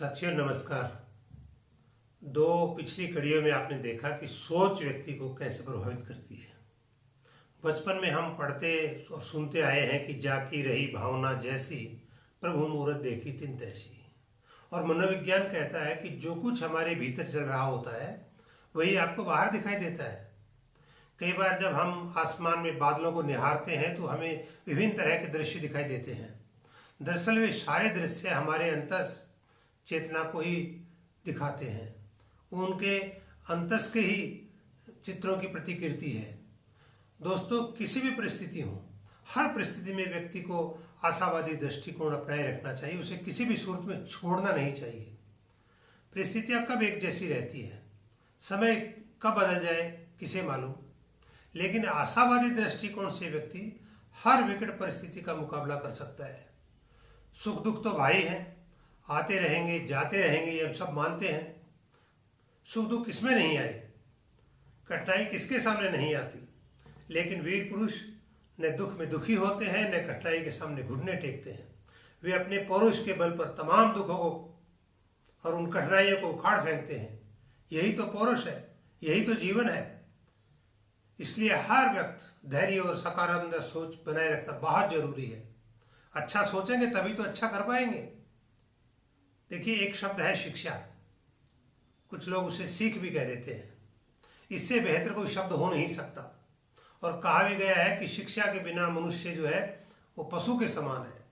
साथियों नमस्कार। दो पिछली कड़ियों में आपने देखा कि सोच व्यक्ति को कैसे प्रभावित करती है। बचपन में हम पढ़ते और सुनते आए हैं कि जाकी रही भावना जैसी, प्रभु मूरत देखी तिन तैसी। और मनोविज्ञान कहता है कि जो कुछ हमारे भीतर चल रहा होता है वही आपको बाहर दिखाई देता है। कई बार जब हम आसमान में बादलों को निहारते हैं तो हमें विभिन्न तरह के दृश्य दिखाई देते हैं। दरअसल वे सारे दृश्य हमारे अंतस चेतना को ही दिखाते हैं। उनके अंतस के ही चित्रों की प्रतिकृति है। दोस्तों, किसी भी परिस्थिति हो, हर परिस्थिति में व्यक्ति को आशावादी दृष्टिकोण अपनाए रखना चाहिए। उसे किसी भी सूरत में छोड़ना नहीं चाहिए। परिस्थितियां कब एक जैसी रहती है, समय कब बदल जाए किसे मालूम, लेकिन आशावादी दृष्टिकोण से व्यक्ति हर विकट परिस्थिति का मुकाबला कर सकता है। सुख दुख तो भाई हैं, आते रहेंगे जाते रहेंगे, ये हम सब मानते हैं। सुख दुख किसमें नहीं आए, कठिनाई किसके सामने नहीं आती। लेकिन वीर पुरुष न दुख में दुखी होते हैं, न कठिनाई के सामने घुटने टेकते हैं। वे अपने पौरुष के बल पर तमाम दुखों को और उन कठिनाइयों को उखाड़ फेंकते हैं। यही तो पौरुष है, यही तो जीवन है। इसलिए हर व्यक्ति धैर्य और सकारात्मक सोच बनाए रखना बहुत जरूरी है। अच्छा सोचेंगे तभी तो अच्छा कर पाएंगे। देखिए, एक शब्द है शिक्षा। कुछ लोग उसे सीख भी कह देते हैं। इससे बेहतर कोई शब्द हो नहीं सकता। और कहा भी गया है कि शिक्षा के बिना मनुष्य जो है वो पशु के समान है।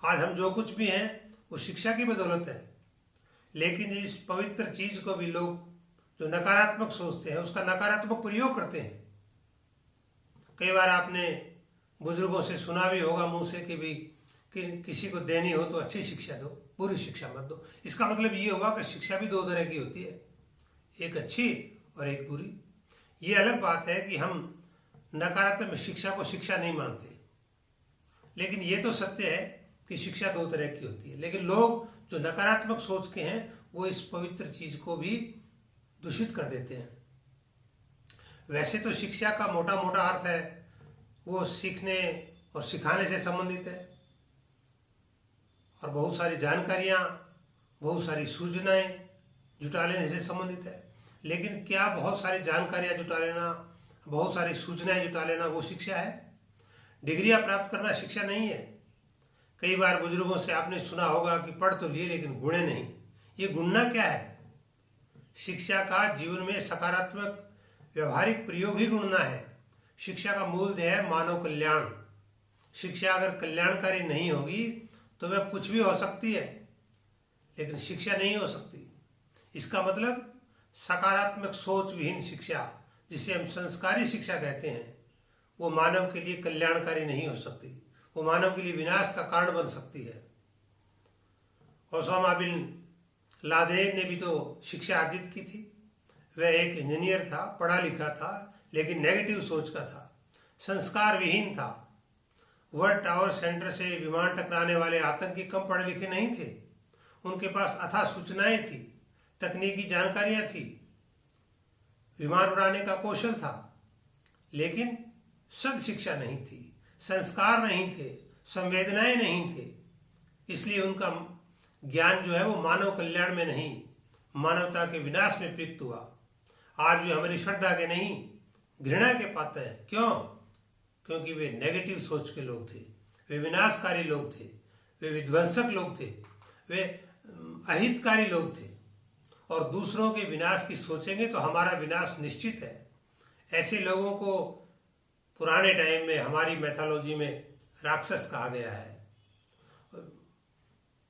आज हम जो कुछ भी हैं वो शिक्षा की बदौलत है। लेकिन इस पवित्र चीज को भी लोग जो नकारात्मक सोचते हैं उसका नकारात्मक प्रयोग करते हैं। कई बार आपने बुजुर्गों से सुना भी होगा मुंह से कि किसी को देनी हो तो अच्छी शिक्षा दो, बुरी शिक्षा मत दो। इसका मतलब ये हुआ कि शिक्षा भी दो तरह की होती है, एक अच्छी और एक बुरी। ये अलग बात है कि हम नकारात्मक शिक्षा को शिक्षा नहीं मानते, लेकिन ये तो सत्य है कि शिक्षा दो तरह की होती है। लेकिन लोग जो नकारात्मक सोच के हैं वो इस पवित्र चीज को भी दूषित कर देते हैं। वैसे तो शिक्षा का मोटा मोटा अर्थ है वो सीखने और सिखाने से संबंधित है, और बहुत सारी जानकारियाँ, बहुत सारी सूचनाएं जुटा लेने से संबंधित है। लेकिन क्या बहुत सारी जानकारियाँ जुटा लेना, बहुत सारी सूचनाएं जुटा लेना वो शिक्षा है? डिग्रियाँ प्राप्त करना शिक्षा नहीं है। कई बार बुजुर्गों से आपने सुना होगा कि पढ़ तो लिए लेकिन गुणे नहीं। ये गुणना क्या है? शिक्षा का जीवन में सकारात्मक व्यवहारिक प्रयोग ही गुणना है। शिक्षा का मूल ध्येय है मानव कल्याण। शिक्षा अगर कल्याणकारी नहीं होगी तो वह कुछ भी हो सकती है, लेकिन शिक्षा नहीं हो सकती। इसका मतलब सकारात्मक सोच विहीन शिक्षा, जिसे हम संस्कारी शिक्षा कहते हैं, वो मानव के लिए कल्याणकारी नहीं हो सकती। वो मानव के लिए विनाश का कारण बन सकती है। ओसामा बिन लादेन ने भी तो शिक्षा अर्जित की थी। वह एक इंजीनियर था, पढ़ा लिखा था, लेकिन नेगेटिव सोच का था, संस्कार विहीन था। वर्ल्ड टावर सेंटर से विमान टकराने वाले आतंकी कम पढ़े लिखे नहीं थे। उनके पास अथाह सूचनाएं थी, तकनीकी जानकारियां थी, विमान उड़ाने का कौशल था, लेकिन सद शिक्षा नहीं थी, संस्कार नहीं थे, संवेदनाएं नहीं थे। इसलिए उनका ज्ञान जो है वो मानव कल्याण में नहीं, मानवता के विनाश में प्रयुक्त हुआ। आज वे हमारी श्रद्धा के नहीं, घृणा के पात्र हैं। क्यों? क्योंकि वे नेगेटिव सोच के लोग थे, वे विनाशकारी लोग थे, वे विध्वंसक लोग थे, वे अहितकारी लोग थे। और दूसरों के विनाश की सोचेंगे तो हमारा विनाश निश्चित है। ऐसे लोगों को पुराने टाइम में हमारी मैथोलॉजी में राक्षस कहा गया है।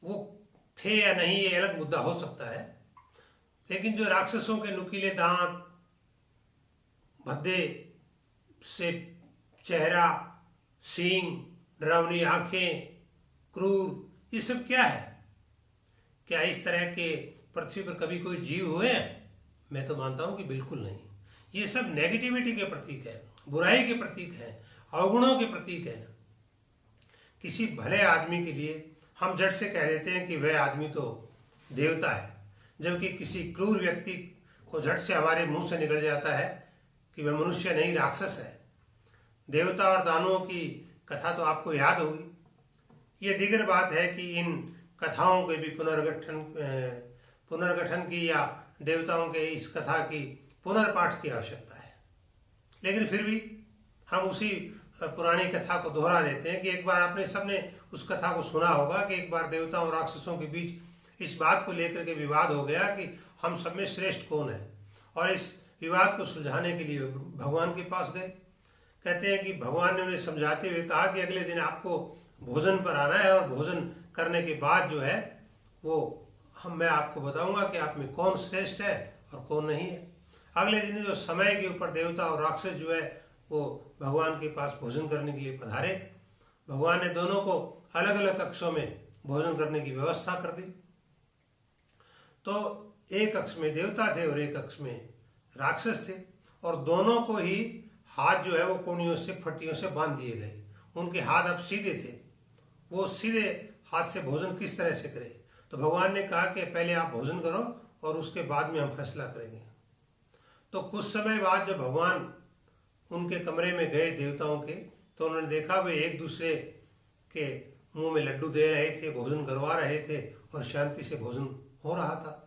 वो थे या नहीं ये अलग मुद्दा हो सकता है, लेकिन जो राक्षसों के नुकीले दांत, भद्दे से चेहरा, सींग, डरावनी आंखें, क्रूर, ये सब क्या है? क्या इस तरह के पृथ्वी पर कभी कोई जीव हुए हैं? मैं तो मानता हूं कि बिल्कुल नहीं। ये सब नेगेटिविटी के प्रतीक है, बुराई के प्रतीक है, अवगुणों के प्रतीक है। किसी भले आदमी के लिए हम झट से कह देते हैं कि वह आदमी तो देवता है, जबकि किसी क्रूर व्यक्ति को झट से हमारे मुंह से निकल जाता है कि वह मनुष्य नहीं राक्षस है। देवता और दानवों की कथा तो आपको याद होगी। ये दिगर बात है कि इन कथाओं के भी पुनर्गठन की या देवताओं के इस कथा की पुनर्पाठ की आवश्यकता है। लेकिन फिर भी हम उसी पुरानी कथा को दोहरा देते हैं कि एक बार आपने सबने उस कथा को सुना होगा कि एक बार देवताओं और राक्षसों के बीच इस बात को लेकर के विवाद हो गया कि हम सब में श्रेष्ठ कौन है, और इस विवाद को सुलझाने के लिए भगवान के पास गए। कहते हैं कि भगवान ने उन्हें समझाते हुए कहा कि अगले दिन आपको भोजन पर आना है, और भोजन करने के बाद जो है वो मैं आपको बताऊंगा कि आप में कौन श्रेष्ठ है और कौन नहीं है। अगले दिन जो समय के ऊपर देवता और राक्षस जो है वो भगवान के पास भोजन करने के लिए पधारे। भगवान ने दोनों को अलग अलग कक्षों में भोजन करने की व्यवस्था कर दी। तो एक कक्ष में देवता थे और एक कक्ष में राक्षस थे, और दोनों को ही हाथ जो है वो कोनियों से फट्टियों से बांध दिए गए। उनके हाथ अब सीधे थे, वो सीधे हाथ से भोजन किस तरह से करें। तो भगवान ने कहा कि पहले आप भोजन करो और उसके बाद में हम फैसला करेंगे। तो कुछ समय बाद जब भगवान उनके कमरे में गए देवताओं के, तो उन्होंने देखा वे एक दूसरे के मुंह में लड्डू दे रहे थे, भोजन करवा रहे थे और शांति से भोजन हो रहा था।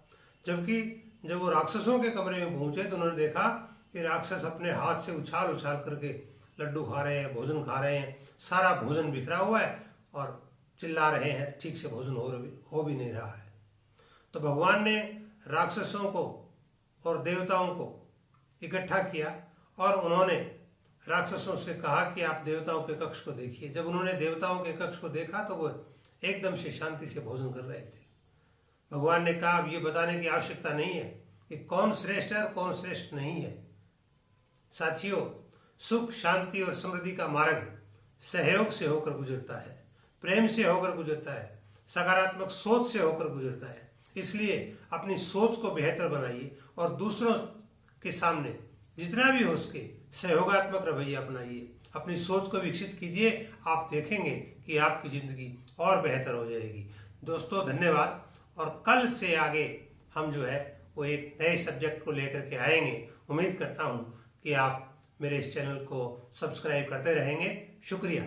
जबकि जब वो राक्षसों के कमरे में पहुंचे तो उन्होंने देखा कि राक्षस अपने हाथ से उछाल उछाल करके लड्डू खा रहे हैं, भोजन खा रहे हैं, सारा भोजन बिखरा हुआ है और चिल्ला रहे हैं, ठीक से भोजन हो भी नहीं रहा है। तो भगवान ने राक्षसों को और देवताओं को इकट्ठा किया और उन्होंने राक्षसों से कहा कि आप देवताओं के कक्ष को देखिए। जब उन्होंने देवताओं के कक्ष को देखा तो वो एकदम से शांति से भोजन कर रहे थे। भगवान ने कहा अब ये बताने की आवश्यकता नहीं है कि कौन श्रेष्ठ है और कौन श्रेष्ठ नहीं है। साथियों, सुख, शांति और समृद्धि का मार्ग सहयोग से होकर गुजरता है, प्रेम से होकर गुजरता है, सकारात्मक सोच से होकर गुजरता है। इसलिए अपनी सोच को बेहतर बनाइए और दूसरों के सामने जितना भी हो सके सहयोगात्मक रवैया अपनाइए, अपनी सोच को विकसित कीजिए। आप देखेंगे कि आपकी ज़िंदगी और बेहतर हो जाएगी। दोस्तों धन्यवाद, और कल से आगे हम जो है वो एक नए सब्जेक्ट को लेकर के आएंगे। उम्मीद करता हूँ कि आप मेरे इस चैनल को सब्सक्राइब करते रहेंगे। शुक्रिया।